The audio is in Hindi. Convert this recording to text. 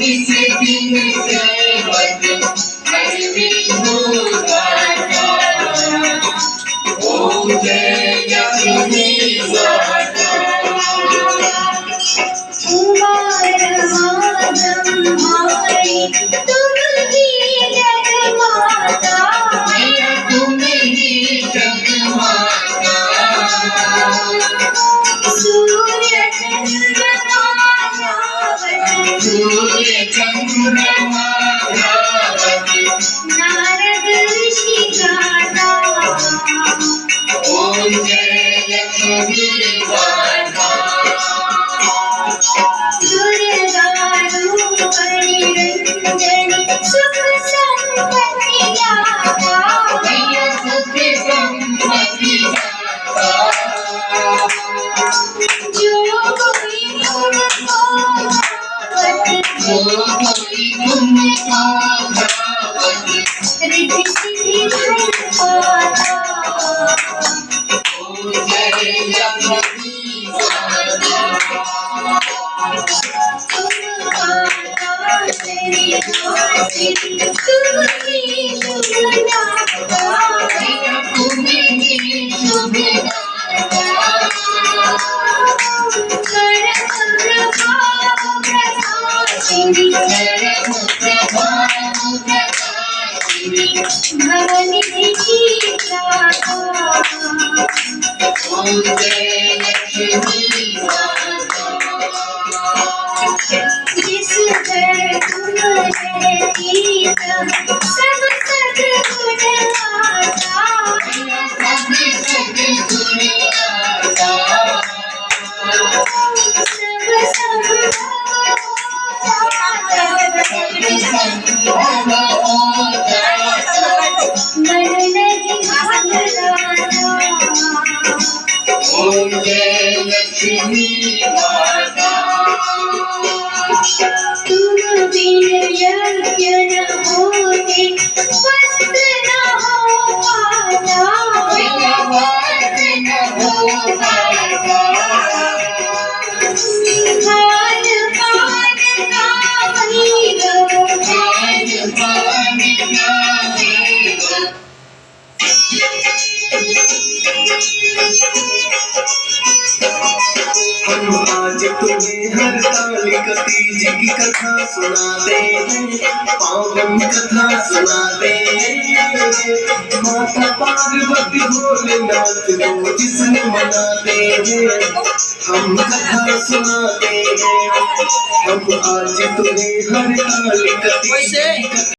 इस दिन सेवक हर विष्णु गाता। ओम जय लक्ष्मी माता। तुम्हारी तुम ही जगमाता। मैया तुम ही जगमाता। सूर्य चंद्रमा सूर्य चंद्रमा धावति। नारद ऋषि गाता। ओम जय लक्ष्मी माता। दुर्गा रूपणि रंजनि सुख संपत्ति दाता। मैया सुख संपत्ति दाता। जो कोई तुमको भावति रिद्धि सिद्धि धन पाता। ओम जय लक्ष्मी माता। तुम माता तेरी दासी तुम ही शुभ दाता। मैया तुम ही शुभ दाता। करम प्रभाव प्रकाशिनी परम प्रभाव प्रकाशिनी। भवनिधि की दाता। ओम जय लक्ष्मी माता। जिस घर तुम रहती सब सद्गुण गाता। मैया सब सद्गुण गाता। सब संभव संभव हो जाता। मन नहीं घबराता। ओम जय लक्ष्मी माता। तुम बिन यज्ञ न होते वस्त्र न हो पाता। मैया बात न हो पाता। खान पान का वैभव खान पान का वैभव। हम आज तुम्हें हरतालिका तीज की कथा सुनाते हैं, पावन कथा सुनाते हैं। माता पार्वती भोलेनाथ को जिसने मनाते हैं, हम कथा सुनाते हैं। हम आज तुम्हें हरतालिका तीज की कथा